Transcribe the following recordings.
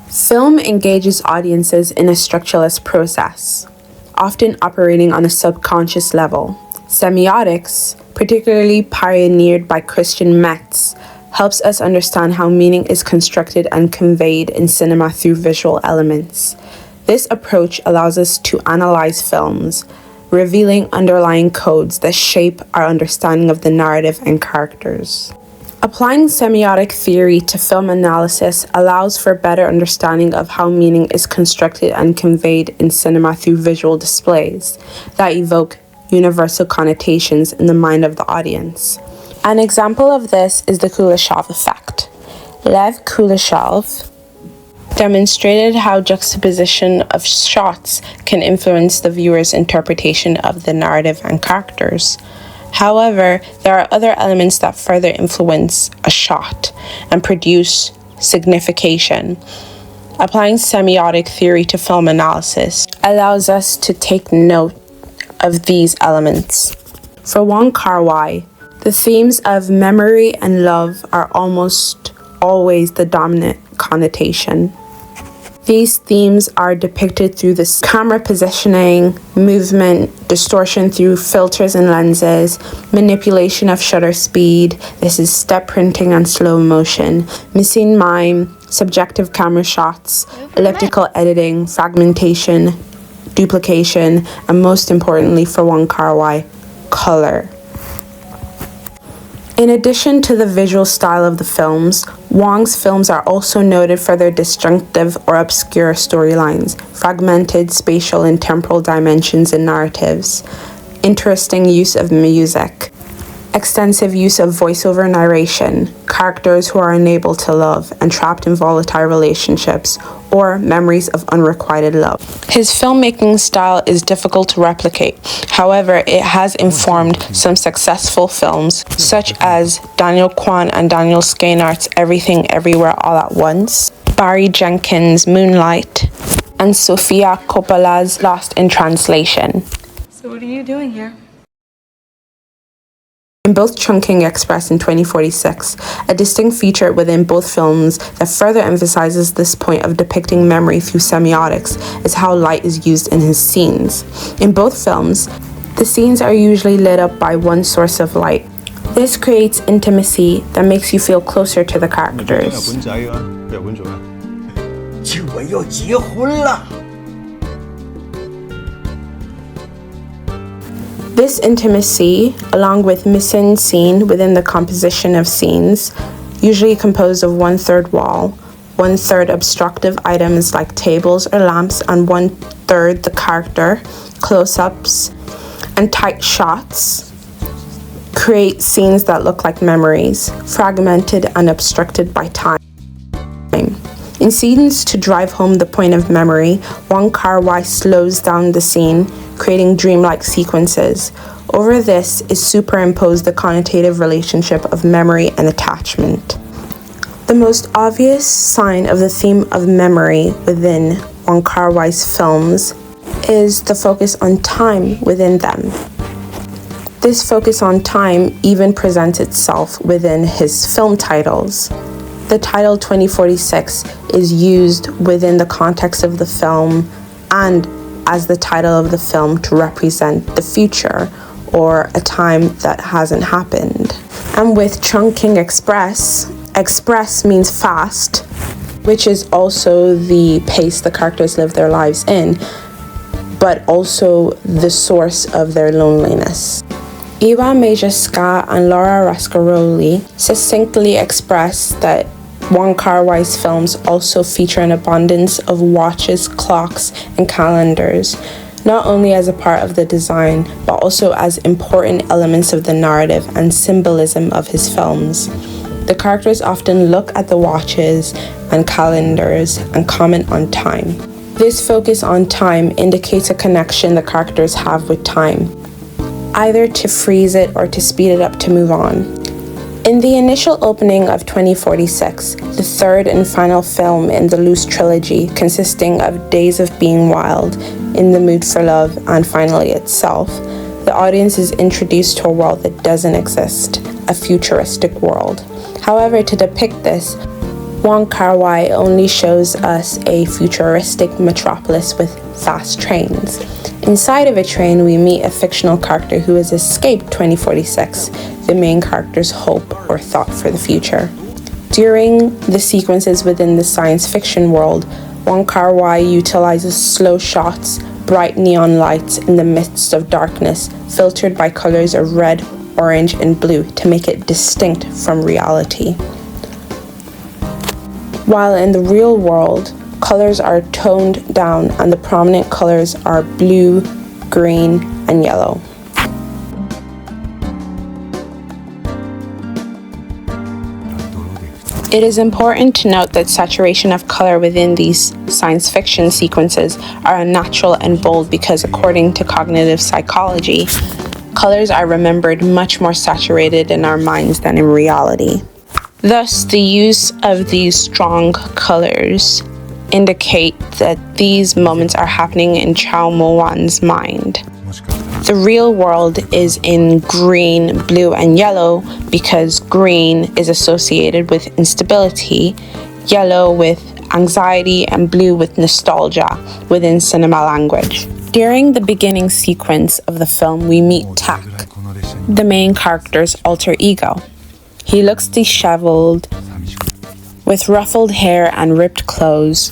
Film engages audiences in a structureless process, often operating on a subconscious level. Semiotics, particularly pioneered by Christian Metz, helps us understand how meaning is constructed and conveyed in cinema through visual elements. This approach allows us to analyze films, revealing underlying codes that shape our understanding of the narrative and characters. Applying semiotic theory to film analysis allows for better understanding of how meaning is constructed and conveyed in cinema through visual displays that evoke universal connotations in the mind of the audience. An example of this is the Kuleshov effect. Lev Kuleshov demonstrated how juxtaposition of shots can influence the viewer's interpretation of the narrative and characters. However, there are other elements that further influence a shot and produce signification. Applying semiotic theory to film analysis allows us to take note of these elements. For Wong Kar Wai, the themes of memory and love are almost always the dominant connotation. These themes are depicted through the camera positioning, movement, distortion through filters and lenses, manipulation of shutter speed, this is step printing and slow motion, missing mime, subjective camera shots, elliptical editing, fragmentation, duplication, and most importantly for Wong Kar Wai, color. In addition to the visual style of the films, Wong's films are also noted for their disjunctive or obscure storylines, fragmented spatial and temporal dimensions in narratives, interesting use of music, extensive use of voiceover narration, characters who are unable to love and trapped in volatile relationships, or memories of unrequited love. His filmmaking style is difficult to replicate. However, it has informed some successful films, such as Daniel Kwan and Daniel Steinhardt's Everything Everywhere All at Once, Barry Jenkins' Moonlight, and Sofia Coppola's Lost in Translation. So what are you doing here? In both Chungking Express and 2046, a distinct feature within both films that further emphasizes this point of depicting memory through semiotics is how light is used in his scenes. In both films, the scenes are usually lit up by one source of light. This creates intimacy that makes you feel closer to the characters. This intimacy, along with mise-en-scene within the composition of scenes, usually composed of 1/3 wall, 1/3 obstructive items like tables or lamps, and 1/3 the character, close-ups, and tight shots, create scenes that look like memories, fragmented and obstructed by time. In scenes to drive home the point of memory, Wong Kar Wai slows down the scene, creating dreamlike sequences. Over this is superimposed the connotative relationship of memory and attachment. The most obvious sign of the theme of memory within Wong Kar Wai's films is the focus on time within them. This focus on time even presents itself within his film titles. The title 2046 is used within the context of the film and as the title of the film to represent the future or a time that hasn't happened. And with Chungking Express, express means fast, which is also the pace the characters live their lives in, but also the source of their loneliness. Iwa Majewska and Laura Rascaroli succinctly express that Wong Kar Wai's films also feature an abundance of watches, clocks, and calendars, not only as a part of the design, but also as important elements of the narrative and symbolism of his films. The characters often look at the watches and calendars and comment on time. This focus on time indicates a connection the characters have with time, either to freeze it or to speed it up to move on. In the initial opening of 2046, the third and final film in the Loose trilogy, consisting of Days of Being Wild, In the Mood for Love, and finally Itself, the audience is introduced to a world that doesn't exist, a futuristic world. However, to depict this, Wong Kar Wai only shows us a futuristic metropolis with fast trains. Inside of a train, we meet a fictional character who has escaped 2046, the main character's hope or thought for the future. During the sequences within the science fiction world, Wong Kar Wai utilizes slow shots, bright neon lights in the midst of darkness, filtered by colors of red, orange, and blue to make it distinct from reality. While in the real world, colors are toned down and the prominent colors are blue, green, and yellow. It is important to note that saturation of color within these science fiction sequences are unnatural and bold because, according to cognitive psychology, colors are remembered much more saturated in our minds than in reality. Thus, the use of these strong colors indicate that these moments are happening in Chow Mo-wan's mind. The real world is in green, blue, and yellow because green is associated with instability, yellow with anxiety, and blue with nostalgia within cinema language. During the beginning sequence of the film, we meet Tak, the main character's alter ego. He looks disheveled, with ruffled hair and ripped clothes,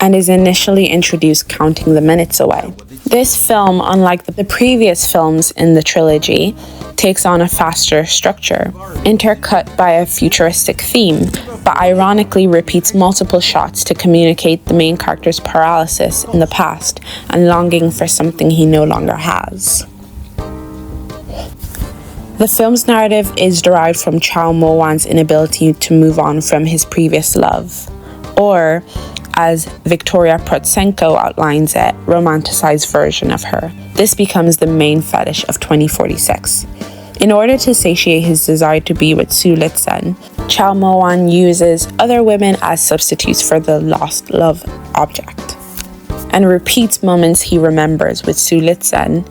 and is initially introduced counting the minutes away. This film, unlike the previous films in the trilogy, takes on a faster structure, intercut by a futuristic theme, but ironically repeats multiple shots to communicate the main character's paralysis in the past and longing for something he no longer has. The film's narrative is derived from Chow Mo-wan's inability to move on from his previous love, or, as Victoria Protsenko outlines it, romanticized version of her. This becomes the main fetish of 2046. In order to satiate his desire to be with Su Lit-sen, Chow Mo-wan uses other women as substitutes for the lost love object, and repeats moments he remembers with Su Lit-sen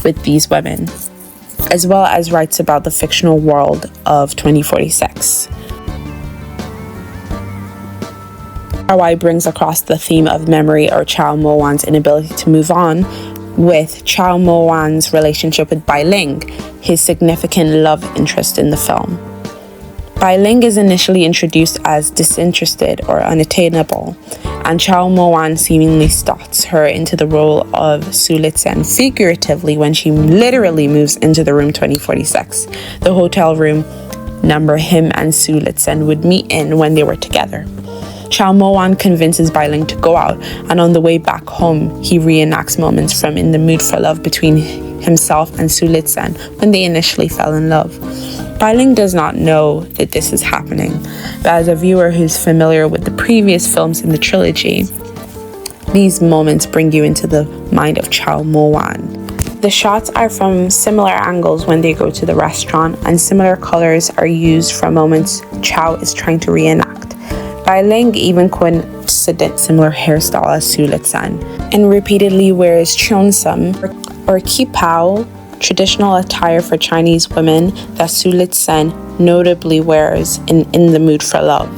with these women, as well as writes about the fictional world of 2046. Kar Wai brings across the theme of memory or Chow Mo-wan's inability to move on with Chow Mo-wan's relationship with Bai Ling, his significant love interest in the film. Bai Ling is initially introduced as disinterested or unattainable, and Chow Mo-wan seemingly slots her into the role of Su Lit-sen figuratively when she literally moves into the room 2046, the hotel room number him and Su Lit-sen would meet in when they were together. Chow Mo-wan convinces Bai Ling to go out, and on the way back home, he reenacts moments from In the Mood for Love between himself and Su Lit-sen when they initially fell in love. Bai Ling does not know that this is happening, but as a viewer who's familiar with the previous films in the trilogy, these moments bring you into the mind of Chow Mo-wan. The shots are from similar angles when they go to the restaurant, and similar colors are used for moments Chow is trying to reenact. Bai Ling even coincident similar hairstyle as Su Lit-sen, and repeatedly wears cheongsam or kipao, traditional attire for Chinese women that Su Lit-sen notably wears in The Mood for Love.